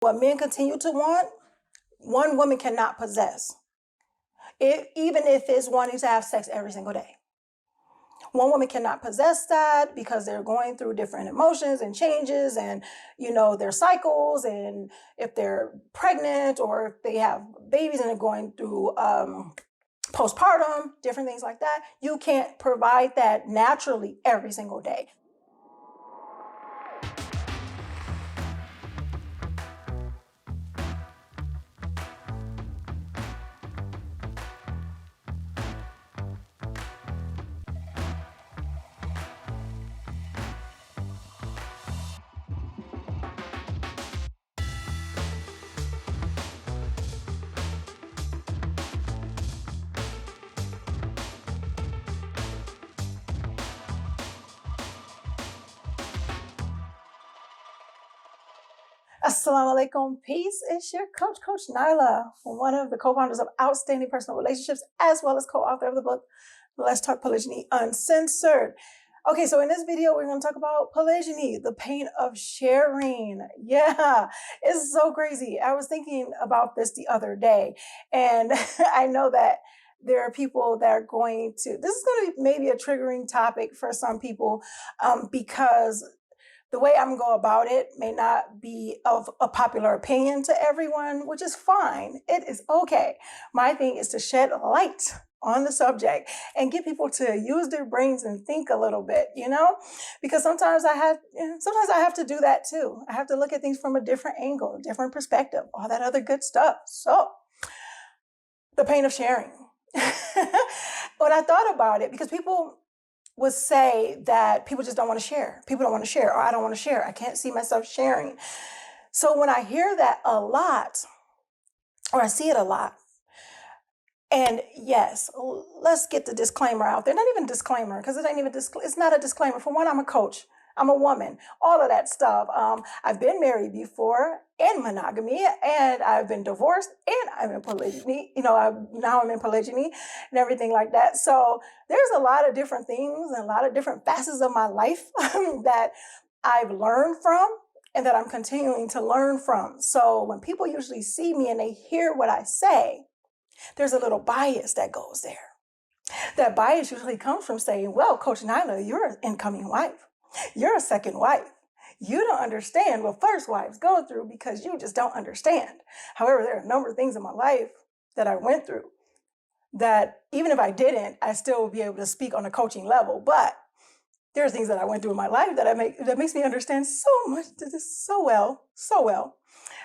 What men continue to want, one woman cannot possess. Even if it's wanting to have sex every single day. One woman cannot possess that because they're going through different emotions and changes and, their cycles, and if they're pregnant or if they have babies and they're going through postpartum, different things like that. You can't provide that naturally every single day. Assalamu alaikum, peace. It's your Coach Nyla, one of the co-founders of Outstanding Personal Relationships, as well as co-author of the book, Let's Talk Polygyny Uncensored. Okay, so in this video, we're going to talk about polygyny, the pain of sharing. Yeah, it's so crazy. I was thinking about this the other day, and I know that there are people that are this is going to be maybe a triggering topic for some people, because the way I'm going to go about it may not be of a popular opinion to everyone, which is fine. It is okay. My thing is to shed light on the subject and get people to use their brains and think a little bit, because sometimes I have to do that too. I have to look at things from a different angle, a different perspective, all that other good stuff. So the pain of sharing. When I thought about it, because people would say that people just don't want to share. People don't want to share, or I don't want to share. I can't see myself sharing. So when I hear that a lot, or I see it a lot, and yes, let's get the disclaimer out there. Not even a disclaimer, because it's not a disclaimer. For one, I'm a coach. I'm a woman, all of that stuff. I've been married before in monogamy, and I've been divorced, and I'm in polygyny. Now I'm in polygyny and everything like that. So there's a lot of different things and a lot of different facets of my life that I've learned from and that I'm continuing to learn from. So when people usually see me and they hear what I say, there's a little bias that goes there. That bias usually comes from saying, well, Coach Nyla, you're an incoming wife. You're a second wife. You don't understand what first wives go through because you just don't understand. However, there are a number of things in my life that I went through that even if I didn't, I still would be able to speak on a coaching level. But there's things that I went through in my life that makes me understand so much so well.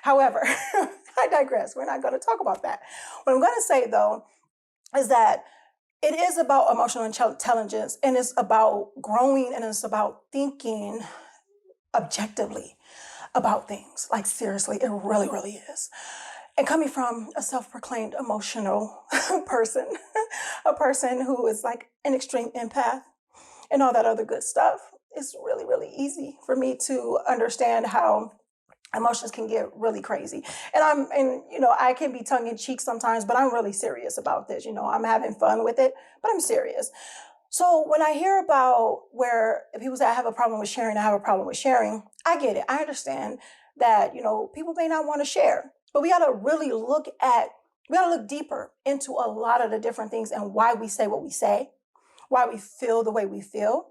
However, I digress. We're not going to talk about that. What I'm going to say, though, is that it is about emotional intelligence, and it's about growing, and it's about thinking objectively about things. Like, seriously, it really, really is. And coming from a self-proclaimed emotional person, a person who is like an extreme empath and all that other good stuff, it's really, really easy for me to understand how emotions can get really crazy. And I can be tongue in cheek sometimes, but I'm really serious about this. I'm having fun with it, but I'm serious. So when I hear about where people say I have a problem with sharing, I get it. I understand that, people may not want to share, but we got to really look deeper into a lot of the different things and why we say what we say, why we feel the way we feel,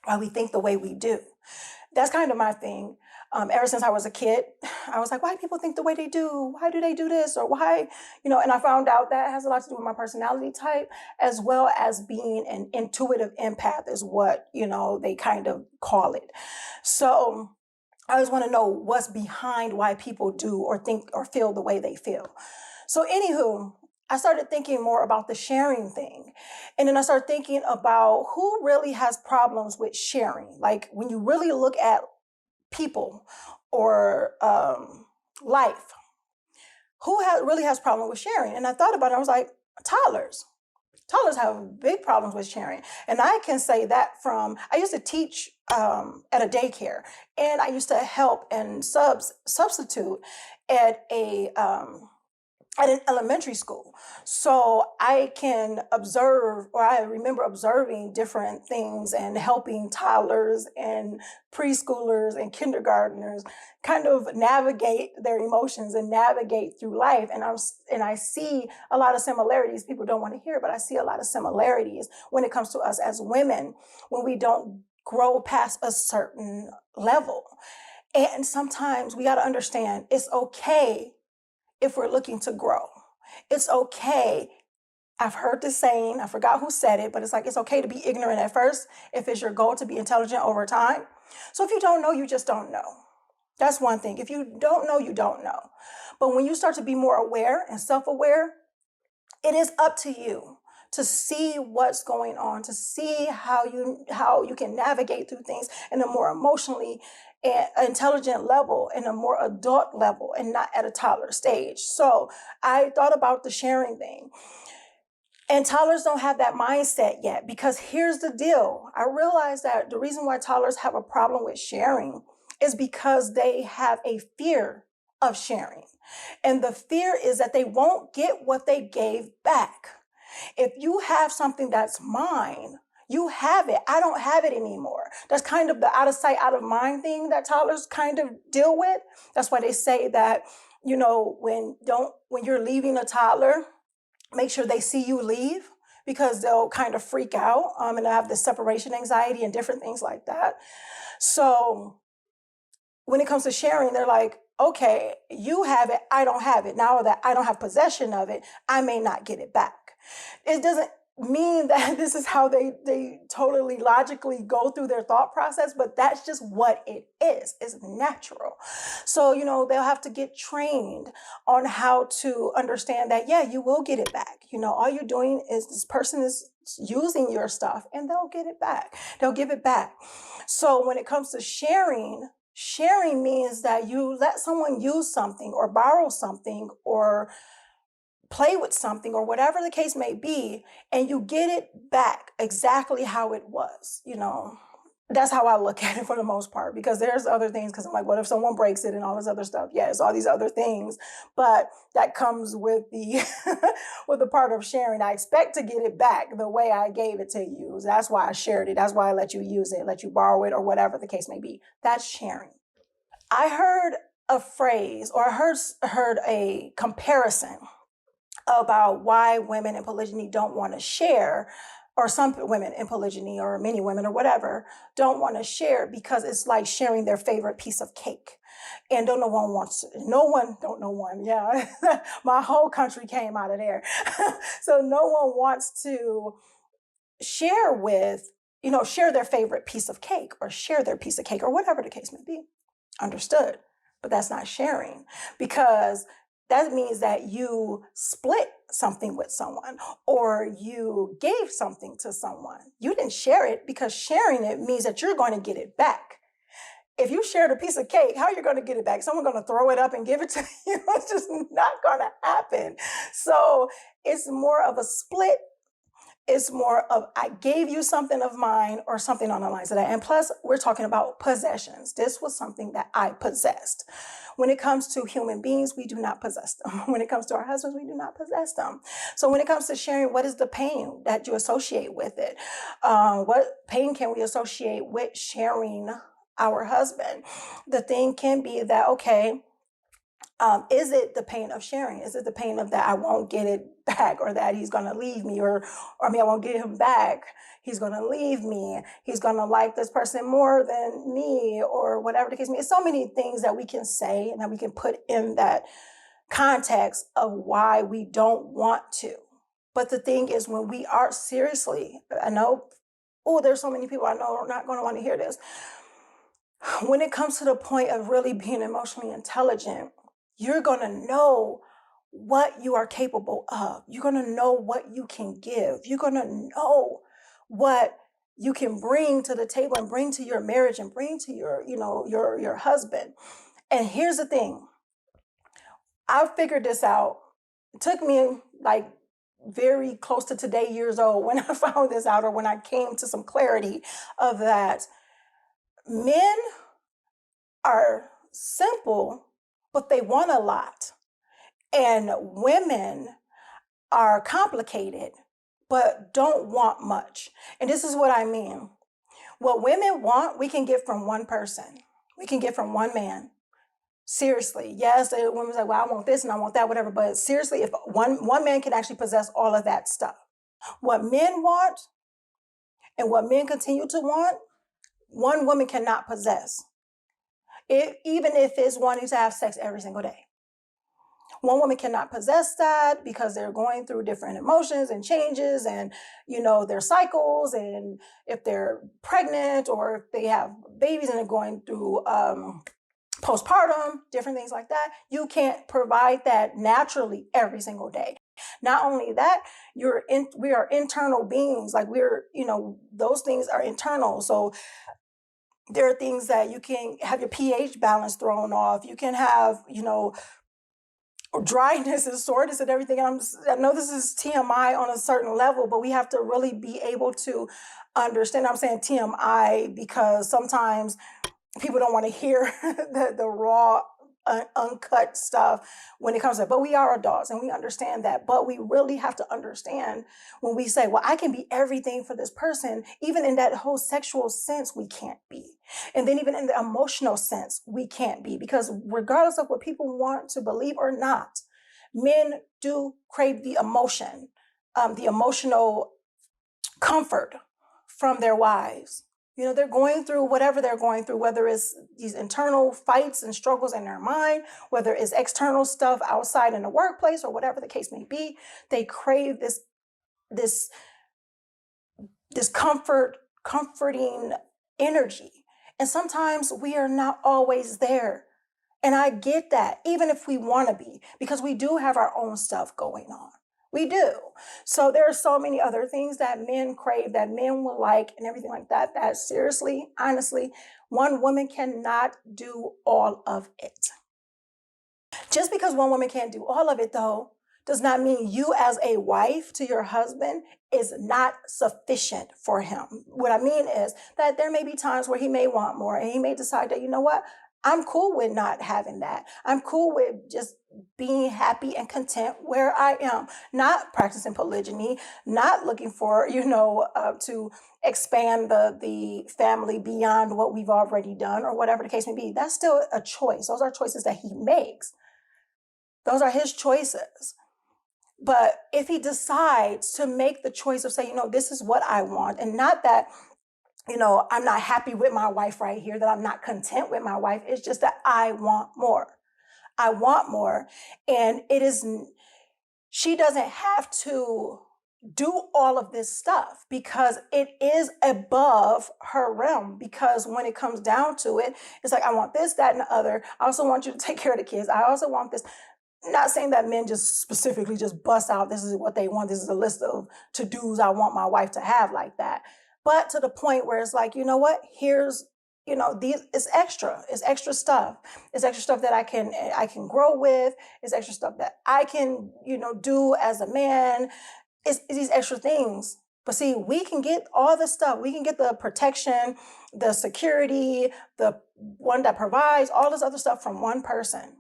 why we think the way we do. That's kind of my thing. Ever since I was a kid, I was like, why do people think the way they do? Why do they do this? Or why, and I found out that has a lot to do with my personality type, as well as being an intuitive empath is what, they kind of call it. So I always want to know what's behind why people do or think or feel the way they feel. So anywho, I started thinking more about the sharing thing. And then I started thinking about who really has problems with sharing. Like, when you really look at people or life, who really has problem with sharing? And I thought about it. I was like, toddlers. Toddlers have big problems with sharing. And I can say that I used to teach at a daycare, and I used to help and substitute at a at an elementary school. So I can observe, or I remember observing different things and helping toddlers and preschoolers and kindergartners kind of navigate their emotions and navigate through life. And I see a lot of similarities. People don't want to hear, but I see a lot of similarities when it comes to us as women when we don't grow past a certain level. And sometimes we got to understand it's okay if we're looking to grow. It's okay. I've heard this saying, I forgot who said it, but it's like, it's okay to be ignorant at first if it's your goal to be intelligent over time. So if you don't know, you just don't know. That's one thing. If you don't know, you don't know. But when you start to be more aware and self-aware, it is up to you to see what's going on, to see how you can navigate through things in a more emotionally intelligent level, in a more adult level, and not at a toddler stage. So I thought about the sharing thing. And toddlers don't have that mindset yet, because here's the deal. I realized that the reason why toddlers have a problem with sharing is because they have a fear of sharing. And the fear is that they won't get what they gave back. If you have something that's mine, you have it. I don't have it anymore. That's kind of the out of sight, out of mind thing that toddlers kind of deal with. That's why they say that, you know, when you're leaving a toddler, make sure they see you leave, because they'll kind of freak out and have the separation anxiety and different things like that. So when it comes to sharing, they're like, okay, you have it, I don't have it. Now that I don't have possession of it, I may not get it back. It doesn't mean that this is how they totally logically go through their thought process, but that's just what it is. It's natural. So, you know, they'll have to get trained on how to understand that, yeah, you will get it back. You know, all you're doing is this person is using your stuff and they'll get it back. They'll give it back. So when it comes to sharing means that you let someone use something or borrow something or play with something or whatever the case may be, and you get it back exactly how it was. You know, that's how I look at it for the most part, because there's other things, because I'm like, what if someone breaks it and all this other stuff? Yes, all these other things, but that comes with the with the part of sharing. I expect to get it back the way I gave it to you. That's why I shared it. That's why I let you use it, let you borrow it, or whatever the case may be. That's sharing. I heard a phrase, or I heard a comparison about why women in polygyny don't want to share, or some women in polygyny, or many women or whatever, don't want to share because it's like sharing their favorite piece of cake. And don't know one, yeah. My whole country came out of there. So no one wants to share with, you know, share their favorite piece of cake, or share their piece of cake, or whatever the case may be. Understood. But that's not sharing, because that means that you split something with someone, or you gave something to someone. You didn't share it, because sharing it means that you're going to get it back. If you shared a piece of cake, how are you going to get it back? Someone going to throw it up and give it to you? It's just not going to happen. So it's more of a split. It's more of, I gave you something of mine, or something on the lines of that. And plus, we're talking about possessions. This was something that I possessed. When it comes to human beings, we do not possess them. When it comes to our husbands, we do not possess them. So when it comes to sharing, what is the pain that you associate with it? What pain can we associate with sharing our husband? The thing can be that, okay, is it the pain of sharing? Is it the pain of that I won't get it back, or that he's going to leave me, or I won't get him back. He's going to leave me. He's going to like this person more than me, or whatever the case may be. So many things that we can say and that we can put in that context of why we don't want to. But the thing is, when we are seriously, I know, there's so many people I know are not going to want to hear this. When it comes to the point of really being emotionally intelligent, you're going to know what you are capable of. You're going to know what you can give. You're going to know what you can bring to the table, and bring to your marriage, and bring to your husband. And here's the thing. I figured this out. It took me like very close to today years old when I found this out, or when I came to some clarity of that. Men are simple, but they want a lot. And women are complicated, but don't want much. And this is what I mean. What women want, we can get from one person. We can get from one man. Seriously. Yes, the women's like, well, I want this and I want that, whatever. But seriously, if one man can actually possess all of that stuff. What men want and what men continue to want, one woman cannot possess. Even if it's wanting to have sex every single day. One woman cannot possess that because they're going through different emotions and changes and, their cycles. And if they're pregnant or if they have babies and they're going through postpartum, different things like that, you can't provide that naturally every single day. Not only that, we are internal beings. Like those things are internal. So there are things that you can have your pH balance thrown off. You can have, dryness and soreness and everything. I know this is TMI on a certain level, but we have to really be able to understand. I'm saying TMI because sometimes people don't want to hear the raw, uncut stuff when it comes to it. But we are adults and we understand that. But we really have to understand when we say, well, I can be everything for this person, even in that whole sexual sense, we can't be. And then even in the emotional sense, we can't be. Because regardless of what people want to believe or not, men do crave the emotion, the emotional comfort from their wives. They're going through whatever they're going through, whether it's these internal fights and struggles in their mind, whether it's external stuff outside in the workplace or whatever the case may be. They crave this comforting energy. And sometimes we are not always there. And I get that, even if we want to be, because we do have our own stuff going on. We do. So there are so many other things that men crave, that men will like, and everything like that, that seriously, honestly, one woman cannot do all of it. Just because one woman can't do all of it, though, does not mean you as a wife to your husband is not sufficient for him. What I mean is that there may be times where he may want more, and he may decide that, you know what? I'm cool with not having that. I'm cool with just being happy and content where I am, not practicing polygyny, not looking for, to expand the family beyond what we've already done or whatever the case may be. That's still a choice. Those are choices that he makes. Those are his choices. But if he decides to make the choice of saying, this is what I want, and not that, I'm not happy with my wife right here, that I'm not content with my wife. It's just that I want more. I want more. And she doesn't have to do all of this stuff because it is above her realm. Because when it comes down to it, it's like, I want this, that, and the other. I also want you to take care of the kids. I also want this. Not saying that men just specifically just bust out, this is what they want. This is a list of to-dos I want my wife to have, like that. But to the point where it's like, you know what? Here's, it's extra. It's extra stuff. It's extra stuff that I can grow with. It's extra stuff that I can, do as a man. It's these extra things. But see, we can get all the stuff. We can get the protection, the security, the one that provides all this other stuff from one person.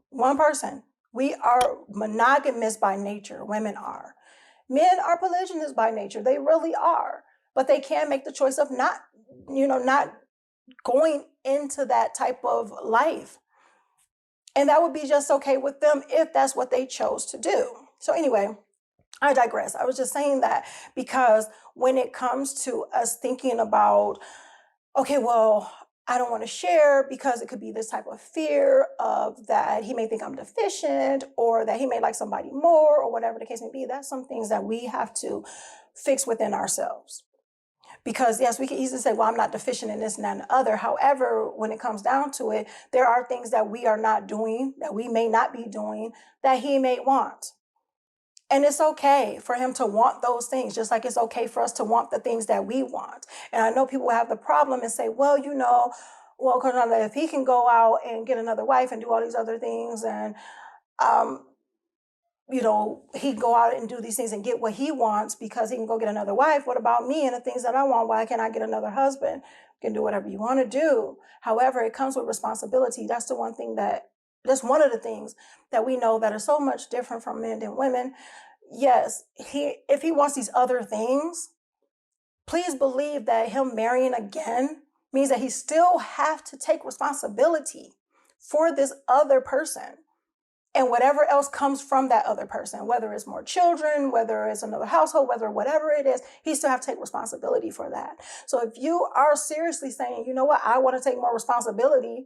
One person. We are monogamous by nature. Women are. Men are polygynous by nature. They really are. But they can make the choice of not going into that type of life. And that would be just okay with them if that's what they chose to do. So anyway, I digress. I was just saying that because when it comes to us thinking about, okay, well, I don't want to share because it could be this type of fear of that he may think I'm deficient or that he may like somebody more or whatever the case may be. That's some things that we have to fix within ourselves. Because yes, we can easily say, well, I'm not deficient in this and that and the other. However, when it comes down to it, there are things that we are not doing, that we may not be doing, that he may want. And it's okay for him to want those things, just like it's okay for us to want the things that we want. And I know people have the problem and say, well, Coach Nyla, if he can go out and get another wife and do all these other things and, he can go out and do these things and get what he wants because he can go get another wife. What about me and the things that I want? Why can't I get another husband? You can do whatever you want to do. However, it comes with responsibility. That's the one thing that that's one of the things that we know that are so much different from men than women. Yes, if he wants these other things, please believe that him marrying again means that he still have to take responsibility for this other person and whatever else comes from that other person, whether it's more children, whether it's another household, whatever it is, he still have to take responsibility for that. So if you are seriously saying, you know what, I want to take more responsibility,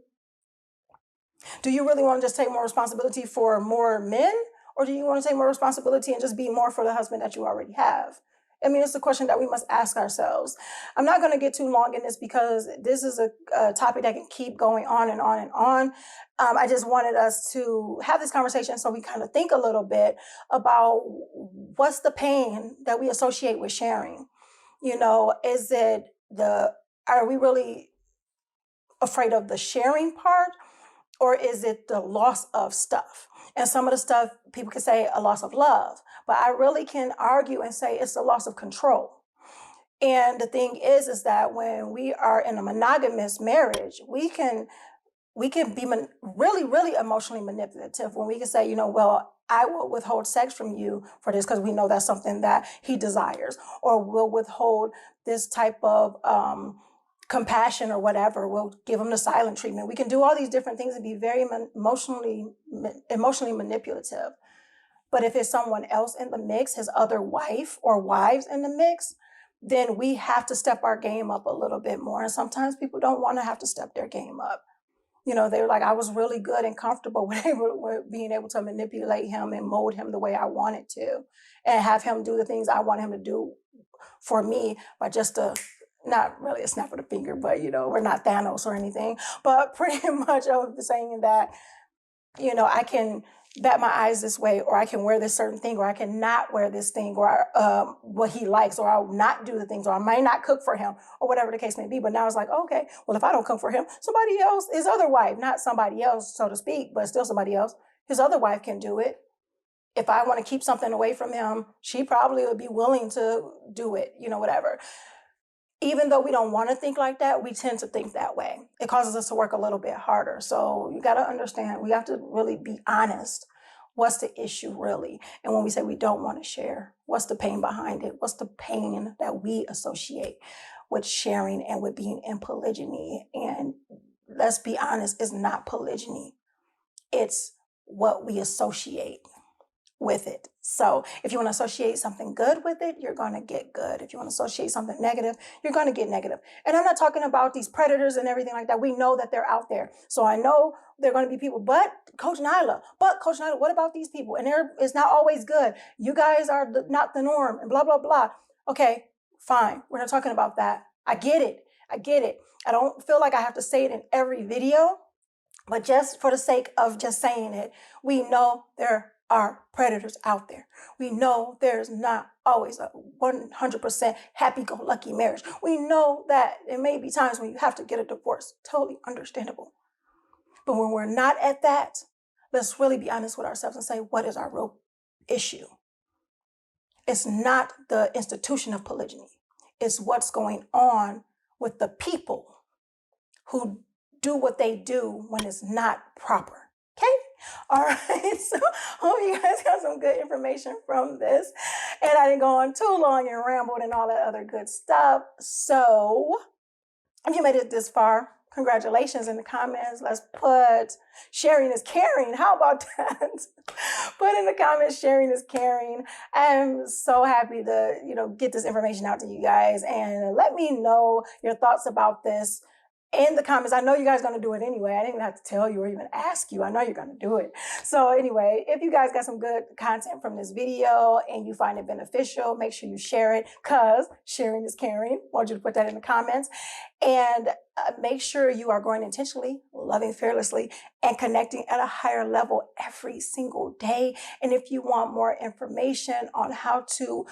do you really want to just take more responsibility for more men? Or do you want to take more responsibility and just be more for the husband that you already have? I mean, it's a question that we must ask ourselves. I'm not going to get too long in this because this is a topic that can keep going on and on and on. I just wanted us to have this conversation so we kind of think a little bit about what's the pain that we associate with sharing. You know, are we really afraid of the sharing part? Or is it the loss of stuff? And some of the stuff people can say a loss of love, but I really can argue and say it's a loss of control. And the thing is that when we are in a monogamous marriage, we can be really, really emotionally manipulative when we can say, you know, well, I will withhold sex from you for this because we know that's something that he desires, or we'll withhold this type of compassion or whatever. We'll give them the silent treatment. We can do all these different things and be very emotionally manipulative. But if it's someone else in the mix, his other wife or wives in the mix, then we have to step our game up a little bit more. And sometimes people don't want to have to step their game up. You know, they're like, I was really good and comfortable with being able to manipulate him and mold him the way I wanted to, and have him do the things I want him to do for me by just not really a snap of the finger, but, you know, we're not Thanos or anything, but pretty much of saying that, you know, I can bat my eyes this way, or I can wear this certain thing, or I can not wear this thing, or what he likes, or I'll not do the things, or I might not cook for him, or whatever the case may be. But now it's like, okay, well, if I don't cook for him, somebody else, his other wife, not somebody else, so to speak, but still somebody else, his other wife can do it. If I want to keep something away from him, she probably would be willing to do it, you know, whatever. Even though we don't want to think like that, we tend to think that way. It causes us to work a little bit harder. So you got to understand, we have to really be honest. What's the issue really? And when we say we don't want to share, what's the pain behind it? What's the pain that we associate with sharing and with being in polygyny? And let's be honest, it's not polygyny. It's what we associate with it. So if you want to associate something good with it, you're going to get good. If you want to associate something negative, you're going to get negative. And I'm not talking about these predators and everything like that. We know that they're out there. So I know there are going to be people, but Coach Nyla, what about these people? And it's not always good. You guys are not the norm and blah, blah, blah. Okay, fine. We're not talking about that. I get it. I don't feel like I have to say it in every video, but just for the sake of just saying it, we know there are predators out there. We know there's not always a 100% happy-go-lucky marriage. We know that there may be times when you have to get a divorce. Totally understandable. But when we're not at that, let's really be honest with ourselves and say, what is our real issue? It's not the institution of polygyny. It's what's going on with the people who do what they do when it's not proper. Okay? All right, so hope you guys got some good information from this. And I didn't go on too long and rambled and all that other good stuff. So if you made it this far, congratulations in the comments. Let's put sharing is caring. How about that? Put in the comments, sharing is caring. I'm so happy to, get this information out to you guys, and let me know your thoughts about this in the comments. I know you guys are going to do it anyway. I didn't have to tell you or even ask you. I know you're going to do it. So anyway, if you guys got some good content from this video and you find it beneficial, make sure you share it, because sharing is caring. I want you to put that in the comments. And make sure you are growing intentionally, loving fearlessly, and connecting at a higher level every single day. And if you want more information on how to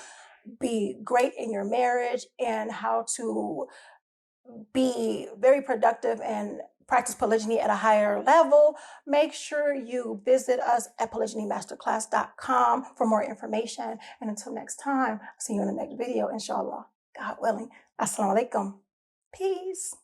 be great in your marriage and how to be very productive and practice polygyny at a higher level, make sure you visit us at polygynymasterclass.com for more information. And until next time, I'll see you in the next video, inshallah. God willing. Assalamu alaikum. Peace.